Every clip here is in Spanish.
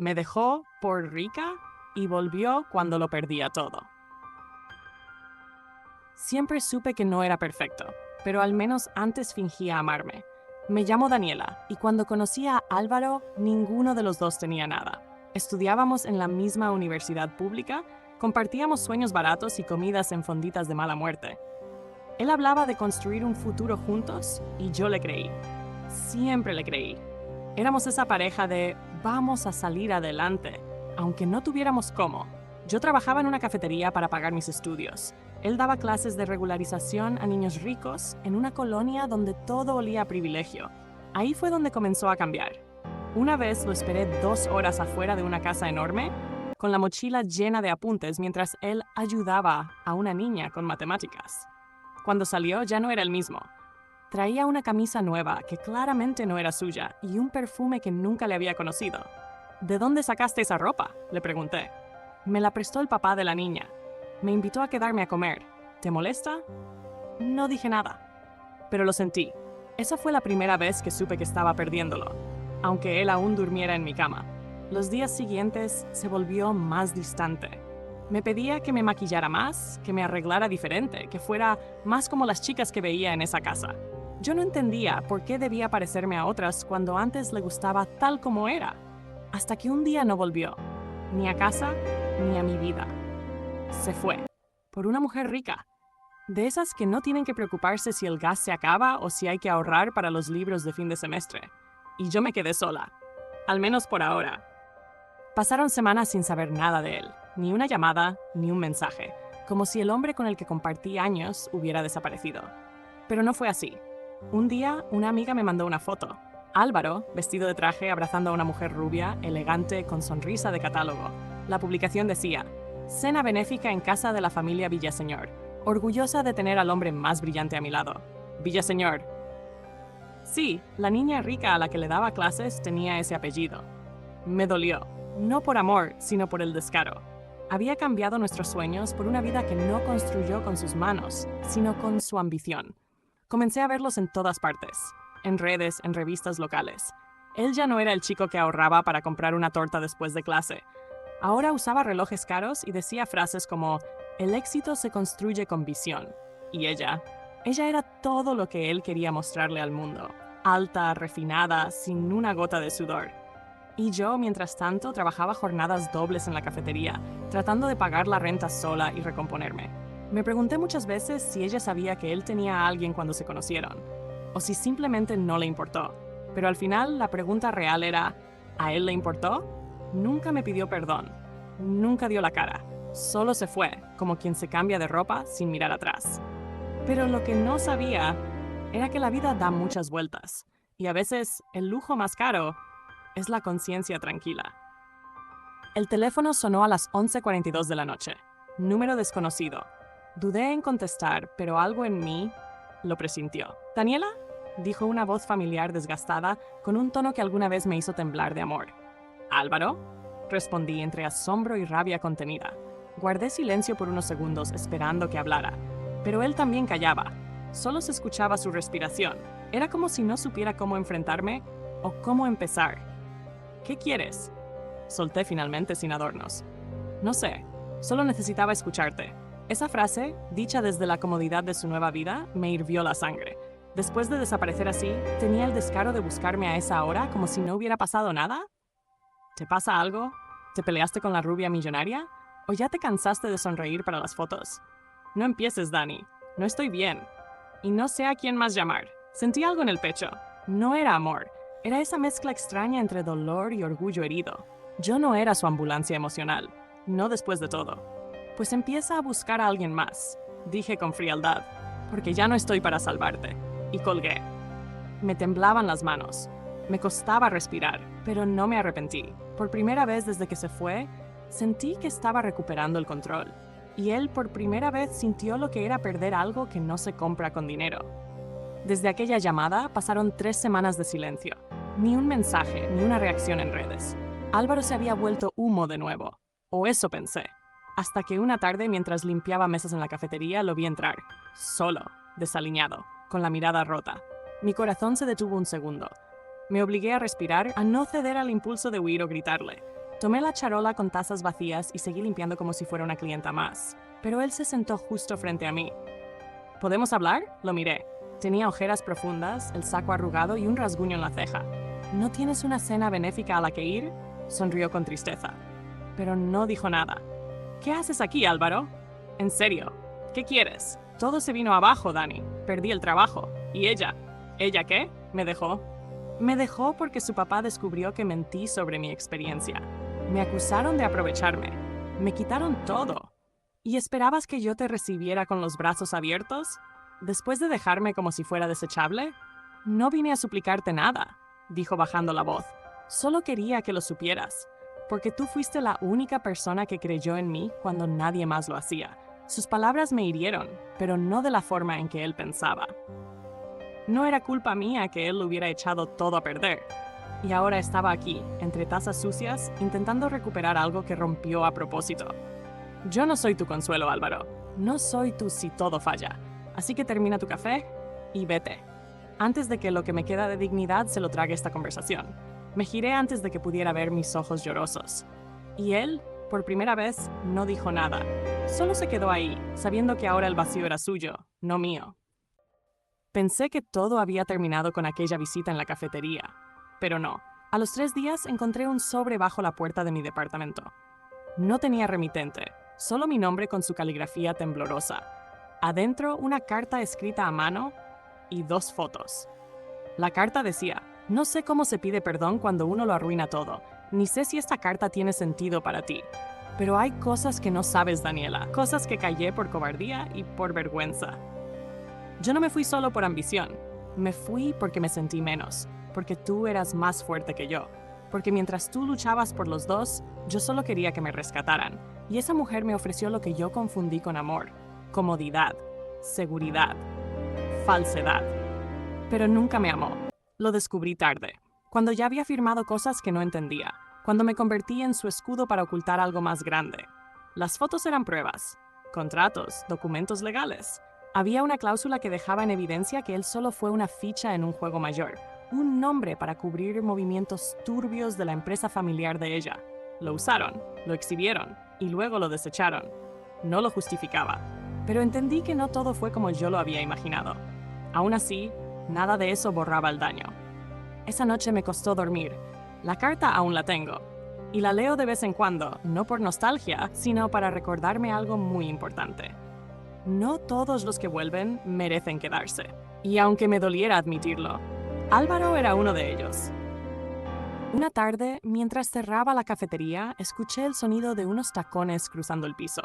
Me dejó por rica y volvió cuando lo perdía todo. Siempre supe que no era perfecto, pero al menos antes fingía amarme. Me llamo Daniela y cuando conocí a Álvaro, ninguno de los dos tenía nada. Estudiábamos en la misma universidad pública, compartíamos sueños baratos y comidas en fonditas de mala muerte. Él hablaba de construir un futuro juntos y yo le creí. Siempre le creí. Éramos esa pareja de vamos a salir adelante, aunque no tuviéramos cómo. Yo trabajaba en una cafetería para pagar mis estudios. Él daba clases de regularización a niños ricos en una colonia donde todo olía a privilegio. Ahí fue donde comenzó a cambiar. Una vez lo esperé 2 horas afuera de una casa enorme, con la mochila llena de apuntes mientras él ayudaba a una niña con matemáticas. Cuando salió ya no era el mismo. Traía una camisa nueva que claramente no era suya y un perfume que nunca le había conocido. ¿De dónde sacaste esa ropa?, le pregunté. Me la prestó el papá de la niña. Me invitó a quedarme a comer. ¿Te molesta? No dije nada, pero lo sentí. Esa fue la primera vez que supe que estaba perdiéndolo, aunque él aún durmiera en mi cama. Los días siguientes se volvió más distante. Me pedía que me maquillara más, que me arreglara diferente, que fuera más como las chicas que veía en esa casa. Yo no entendía por qué debía parecerme a otras cuando antes le gustaba tal como era. Hasta que un día no volvió, ni a casa, ni a mi vida. Se fue, por una mujer rica, de esas que no tienen que preocuparse si el gas se acaba o si hay que ahorrar para los libros de fin de semestre. Y yo me quedé sola, al menos por ahora. Pasaron semanas sin saber nada de él, ni una llamada, ni un mensaje, como si el hombre con el que compartí años hubiera desaparecido. Pero no fue así. Un día, una amiga me mandó una foto. Álvaro, vestido de traje, abrazando a una mujer rubia, elegante, con sonrisa de catálogo. La publicación decía: cena benéfica en casa de la familia Villaseñor. Orgullosa de tener al hombre más brillante a mi lado. Villaseñor. Sí, la niña rica a la que le daba clases tenía ese apellido. Me dolió, no por amor, sino por el descaro. Había cambiado nuestros sueños por una vida que no construyó con sus manos, sino con su ambición. Comencé a verlos en todas partes, en redes, en revistas locales. Él ya no era el chico que ahorraba para comprar una torta después de clase. Ahora usaba relojes caros y decía frases como: el éxito se construye con visión. Y ella era todo lo que él quería mostrarle al mundo. Alta, refinada, sin una gota de sudor. Y yo, mientras tanto, trabajaba jornadas dobles en la cafetería, tratando de pagar la renta sola y recomponerme. Me pregunté muchas veces si ella sabía que él tenía a alguien cuando se conocieron, o si simplemente no le importó. Pero al final, la pregunta real era: ¿a él le importó? Nunca me pidió perdón, nunca dio la cara, solo se fue, como quien se cambia de ropa sin mirar atrás. Pero lo que no sabía era que la vida da muchas vueltas, y a veces el lujo más caro es la conciencia tranquila. El teléfono sonó a las 11:42 de la noche. Número desconocido. Dudé en contestar, pero algo en mí lo presintió. ¿Daniela?, dijo una voz familiar desgastada, con un tono que alguna vez me hizo temblar de amor. ¿Álvaro?, respondí entre asombro y rabia contenida. Guardé silencio por unos segundos esperando que hablara, pero él también callaba. Solo se escuchaba su respiración. Era como si no supiera cómo enfrentarme o cómo empezar. ¿Qué quieres?, solté finalmente sin adornos. No sé, solo necesitaba escucharte. Esa frase, dicha desde la comodidad de su nueva vida, me hirvió la sangre. Después de desaparecer así, ¿tenía el descaro de buscarme a esa hora como si no hubiera pasado nada? ¿Te pasa algo? ¿Te peleaste con la rubia millonaria? ¿O ya te cansaste de sonreír para las fotos? No empieces, Dani. No estoy bien. Y no sé a quién más llamar. Sentí algo en el pecho. No era amor. Era esa mezcla extraña entre dolor y orgullo herido. Yo no era su ambulancia emocional. No después de todo. Pues empieza a buscar a alguien más, dije con frialdad, porque ya no estoy para salvarte. Y colgué. Me temblaban las manos. Me costaba respirar, pero no me arrepentí. Por primera vez desde que se fue, sentí que estaba recuperando el control. Y él por primera vez sintió lo que era perder algo que no se compra con dinero. Desde aquella llamada pasaron 3 semanas de silencio. Ni un mensaje, ni una reacción en redes. Álvaro se había vuelto humo de nuevo. O eso pensé. Hasta que una tarde, mientras limpiaba mesas en la cafetería, lo vi entrar. Solo, desaliñado, con la mirada rota. Mi corazón se detuvo un segundo. Me obligué a respirar, a no ceder al impulso de huir o gritarle. Tomé la charola con tazas vacías y seguí limpiando como si fuera una clienta más. Pero él se sentó justo frente a mí. ¿Podemos hablar? Lo miré. Tenía ojeras profundas, el saco arrugado y un rasguño en la ceja. ¿No tienes una cena benéfica a la que ir? Sonrió con tristeza. Pero no dijo nada. ¿Qué haces aquí, Álvaro? En serio, ¿qué quieres? Todo se vino abajo, Dani. Perdí el trabajo. ¿Y ella? ¿Ella qué? Me dejó. Me dejó porque su papá descubrió que mentí sobre mi experiencia. Me acusaron de aprovecharme. Me quitaron todo. ¿Y esperabas que yo te recibiera con los brazos abiertos? ¿Después de dejarme como si fuera desechable? No vine a suplicarte nada, dijo bajando la voz. Solo quería que lo supieras, porque tú fuiste la única persona que creyó en mí cuando nadie más lo hacía. Sus palabras me hirieron, pero no de la forma en que él pensaba. No era culpa mía que él lo hubiera echado todo a perder. Y ahora estaba aquí, entre tazas sucias, intentando recuperar algo que rompió a propósito. Yo no soy tu consuelo, Álvaro. No soy tu si todo falla. Así que termina tu café y vete. Antes de que lo que me queda de dignidad se lo trague esta conversación. Me giré antes de que pudiera ver mis ojos llorosos. Y él, por primera vez, no dijo nada. Solo se quedó ahí, sabiendo que ahora el vacío era suyo, no mío. Pensé que todo había terminado con aquella visita en la cafetería. Pero no. A los 3 días encontré un sobre bajo la puerta de mi departamento. No tenía remitente, solo mi nombre con su caligrafía temblorosa. Adentro, una carta escrita a mano y 2 fotos. La carta decía: no sé cómo se pide perdón cuando uno lo arruina todo, ni sé si esta carta tiene sentido para ti. Pero hay cosas que no sabes, Daniela, cosas que callé por cobardía y por vergüenza. Yo no me fui solo por ambición, me fui porque me sentí menos, porque tú eras más fuerte que yo, porque mientras tú luchabas por los dos, yo solo quería que me rescataran, y esa mujer me ofreció lo que yo confundí con amor: comodidad, seguridad, falsedad. Pero nunca me amó. Lo descubrí tarde, cuando ya había firmado cosas que no entendía, cuando me convertí en su escudo para ocultar algo más grande. Las fotos eran pruebas, contratos, documentos legales. Había una cláusula que dejaba en evidencia que él solo fue una ficha en un juego mayor, un nombre para cubrir movimientos turbios de la empresa familiar de ella. Lo usaron, lo exhibieron y luego lo desecharon. No lo justificaba, pero entendí que no todo fue como yo lo había imaginado. Aún así, nada de eso borraba el daño. Esa noche me costó dormir. La carta aún la tengo. Y la leo de vez en cuando, no por nostalgia, sino para recordarme algo muy importante. No todos los que vuelven merecen quedarse. Y aunque me doliera admitirlo, Álvaro era uno de ellos. Una tarde, mientras cerraba la cafetería, escuché el sonido de unos tacones cruzando el piso.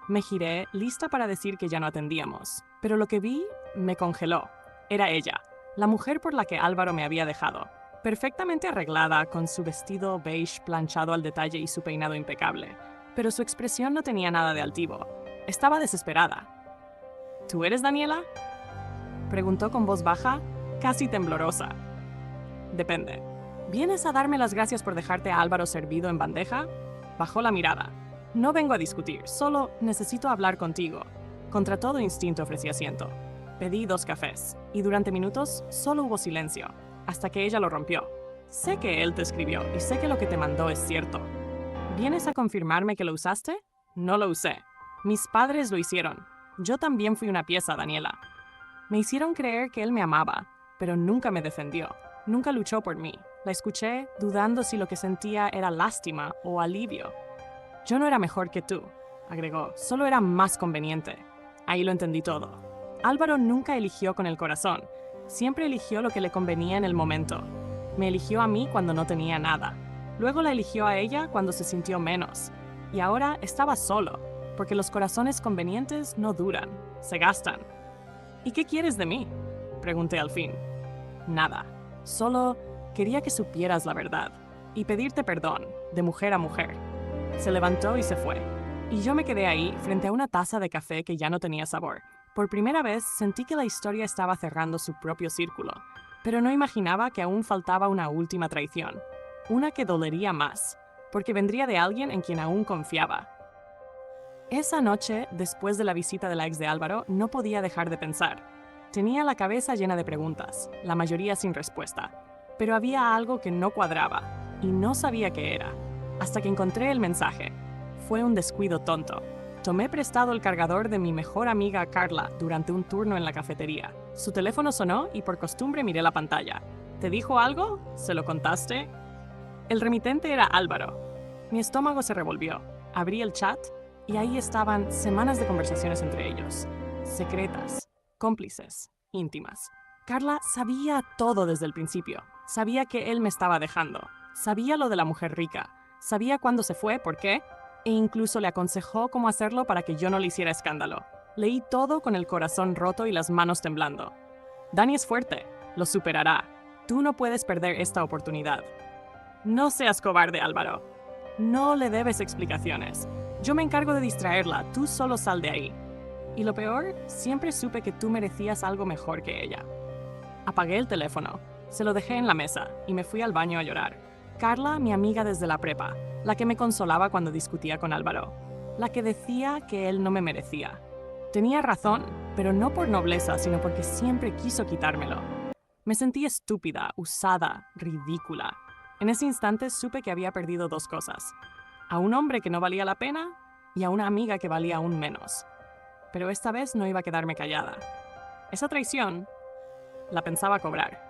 Me giré, lista para decir que ya no atendíamos. Pero lo que vi me congeló. Era ella, la mujer por la que Álvaro me había dejado. Perfectamente arreglada, con su vestido beige planchado al detalle y su peinado impecable. Pero su expresión no tenía nada de altivo. Estaba desesperada. ¿Tú eres Daniela?, preguntó con voz baja, casi temblorosa. Depende. ¿Vienes a darme las gracias por dejarte a Álvaro servido en bandeja? Bajó la mirada. No vengo a discutir, solo necesito hablar contigo. Contra todo instinto ofrecí asiento. Pedí 2 cafés, y durante minutos solo hubo silencio, hasta que ella lo rompió. Sé que él te escribió, y sé que lo que te mandó es cierto. ¿Vienes a confirmarme que lo usaste? No lo usé. Mis padres lo hicieron. Yo también fui una pieza, Daniela. Me hicieron creer que él me amaba, pero nunca me defendió. Nunca luchó por mí. La escuché dudando si lo que sentía era lástima o alivio. Yo no era mejor que tú, agregó, solo era más conveniente. Ahí lo entendí todo. Álvaro nunca eligió con el corazón, siempre eligió lo que le convenía en el momento. Me eligió a mí cuando no tenía nada. Luego la eligió a ella cuando se sintió menos. Y ahora estaba solo, porque los corazones convenientes no duran, se gastan. ¿Y qué quieres de mí?, pregunté al fin. Nada, solo quería que supieras la verdad y pedirte perdón, de mujer a mujer. Se levantó y se fue, y yo me quedé ahí frente a una taza de café que ya no tenía sabor. Por primera vez sentí que la historia estaba cerrando su propio círculo, pero no imaginaba que aún faltaba una última traición, una que dolería más, porque vendría de alguien en quien aún confiaba. Esa noche, después de la visita de la ex de Álvaro, no podía dejar de pensar. Tenía la cabeza llena de preguntas, la mayoría sin respuesta, pero había algo que no cuadraba, y no sabía qué era. hasta que encontré el mensaje. Fue un descuido tonto. Tomé prestado el cargador de mi mejor amiga Carla durante un turno en la cafetería. Su teléfono sonó y por costumbre miré la pantalla. ¿Te dijo algo? ¿Se lo contaste? El remitente era Álvaro. Mi estómago se revolvió. Abrí el chat y ahí estaban semanas de conversaciones entre ellos. Secretas, cómplices, íntimas. Carla sabía todo desde el principio. Sabía que él me estaba dejando. Sabía lo de la mujer rica. Sabía cuándo se fue, por qué, e incluso le aconsejó cómo hacerlo para que yo no le hiciera escándalo. Leí todo con el corazón roto y las manos temblando. Dani es fuerte, lo superará. Tú no puedes perder esta oportunidad. No seas cobarde, Álvaro. No le debes explicaciones. Yo me encargo de distraerla, tú solo sal de ahí. Y lo peor, siempre supe que tú merecías algo mejor que ella. Apagué el teléfono, se lo dejé en la mesa y me fui al baño a llorar. Carla, mi amiga desde la prepa, la que me consolaba cuando discutía con Álvaro, la que decía que él no me merecía. Tenía razón, pero no por nobleza, sino porque siempre quiso quitármelo. Me sentí estúpida, usada, ridícula. En ese instante supe que había perdido dos cosas: a un hombre que no valía la pena y a una amiga que valía aún menos. Pero esta vez no iba a quedarme callada. Esa traición la pensaba cobrar.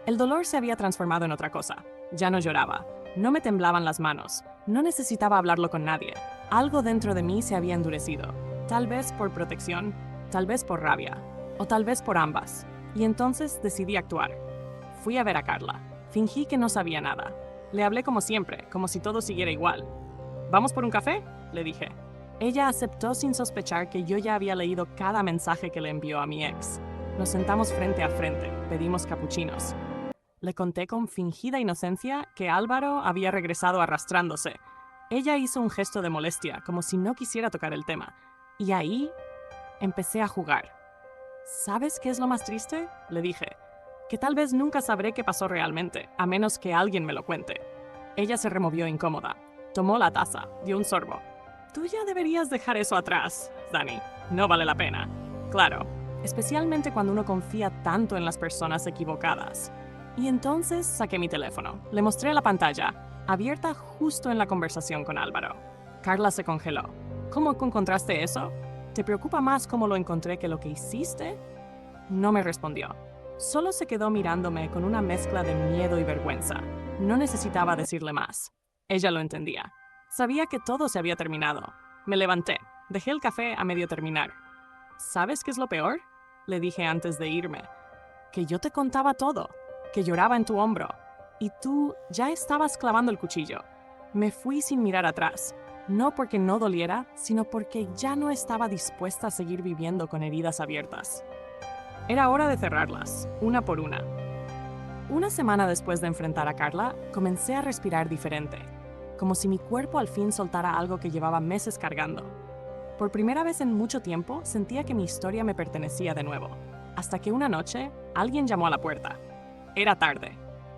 El dolor se había transformado en otra cosa. Ya no lloraba, no me temblaban las manos, no necesitaba hablarlo con nadie. Algo dentro de mí se había endurecido, tal vez por protección, tal vez por rabia, o tal vez por ambas. Y entonces decidí actuar. Fui a ver a Carla. Fingí que no sabía nada. Le hablé como siempre, como si todo siguiera igual. ¿Vamos por un café?, le dije. Ella aceptó sin sospechar que yo ya había leído cada mensaje que le envió a mi ex. Nos sentamos frente a frente, pedimos capuchinos. Le conté con fingida inocencia que Álvaro había regresado arrastrándose. Ella hizo un gesto de molestia, como si no quisiera tocar el tema. Y ahí empecé a jugar. ¿Sabes qué es lo más triste?, le dije. Que tal vez nunca sabré qué pasó realmente, a menos que alguien me lo cuente. Ella se removió incómoda. Tomó la taza, dio un sorbo. Tú ya deberías dejar eso atrás, Dani. No vale la pena. Claro, especialmente cuando uno confía tanto en las personas equivocadas. Y entonces saqué mi teléfono. Le mostré la pantalla, abierta justo en la conversación con Álvaro. Carla se congeló. ¿Cómo encontraste eso? ¿Te preocupa más cómo lo encontré que lo que hiciste? No me respondió. Solo se quedó mirándome con una mezcla de miedo y vergüenza. No necesitaba decirle más. Ella lo entendía. Sabía que todo se había terminado. Me levanté. Dejé el café a medio terminar. ¿Sabes qué es lo peor?, le dije antes de irme. Que yo te contaba todo. Que lloraba en tu hombro. Y tú ya estabas clavando el cuchillo. Me fui sin mirar atrás. No porque no doliera, sino porque ya no estaba dispuesta a seguir viviendo con heridas abiertas. Era hora de cerrarlas, una por una. Una semana después de enfrentar a Carla, comencé a respirar diferente, como si mi cuerpo al fin soltara algo que llevaba meses cargando. Por primera vez en mucho tiempo, sentía que mi historia me pertenecía de nuevo, hasta que una noche, alguien llamó a la puerta. Era tarde.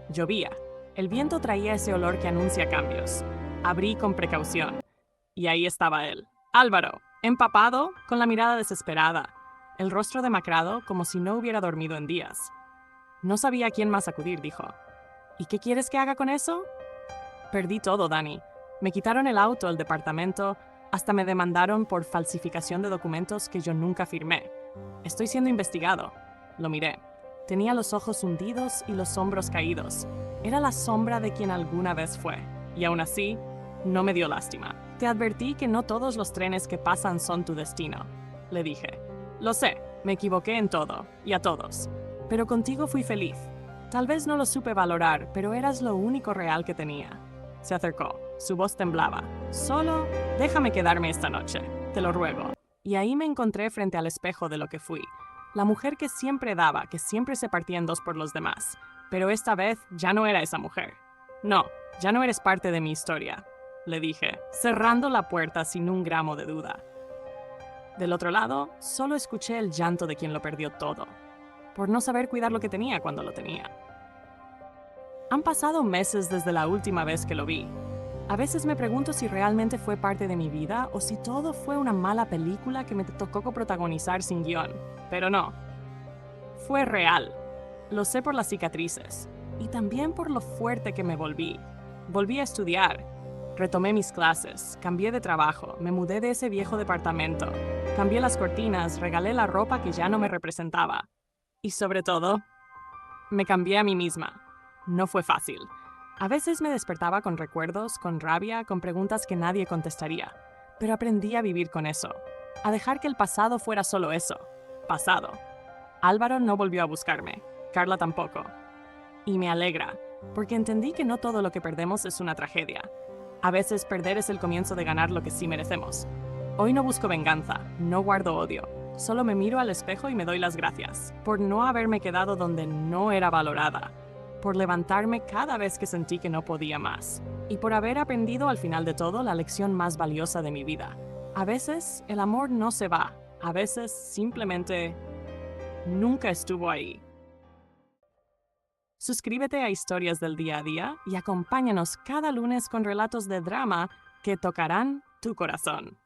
Llovía. El viento traía ese olor que anuncia cambios. Abrí con precaución. Y ahí estaba él, Álvaro, empapado, con la mirada desesperada, el rostro demacrado como si no hubiera dormido en días. No sabía a quién más acudir, dijo. ¿Y qué quieres que haga con eso? Perdí todo, Dani. Me quitaron el auto, el departamento, hasta me demandaron por falsificación de documentos que yo nunca firmé. Estoy siendo investigado. Lo miré. Tenía los ojos hundidos y los hombros caídos. Era la sombra de quien alguna vez fue. Y aún así, no me dio lástima. Te advertí que no todos los trenes que pasan son tu destino, le dije. Lo sé, me equivoqué en todo, y a todos. Pero contigo fui feliz. Tal vez no lo supe valorar, pero eras lo único real que tenía. Se acercó, su voz temblaba. Solo déjame quedarme esta noche, te lo ruego. Y ahí me encontré frente al espejo de lo que fui. La mujer que siempre daba, que siempre se partía en dos por los demás. Pero esta vez ya no era esa mujer. No, ya no eres parte de mi historia, le dije, cerrando la puerta sin un gramo de duda. Del otro lado, solo escuché el llanto de quien lo perdió todo, por no saber cuidar lo que tenía cuando lo tenía. Han pasado meses desde la última vez que lo vi. A veces me pregunto si realmente fue parte de mi vida o si todo fue una mala película que me tocó coprotagonizar sin guión. Pero no. Fue real. Lo sé por las cicatrices y también por lo fuerte que me volví. Volví a estudiar. Retomé mis clases, cambié de trabajo, me mudé de ese viejo departamento, cambié las cortinas, regalé la ropa que ya no me representaba. Y sobre todo, me cambié a mí misma. No fue fácil. A veces me despertaba con recuerdos, con rabia, con preguntas que nadie contestaría. Pero aprendí a vivir con eso, a dejar que el pasado fuera solo eso, pasado. Álvaro no volvió a buscarme, Carla tampoco. Y me alegra, porque entendí que no todo lo que perdemos es una tragedia. A veces perder es el comienzo de ganar lo que sí merecemos. Hoy no busco venganza, no guardo odio. Solo me miro al espejo y me doy las gracias por no haberme quedado donde no era valorada, por levantarme cada vez que sentí que no podía más, y por haber aprendido al final de todo la lección más valiosa de mi vida. A veces el amor no se va, a veces simplemente nunca estuvo ahí. Suscríbete a Historias del Día a Día y acompáñanos cada lunes con relatos de drama que tocarán tu corazón.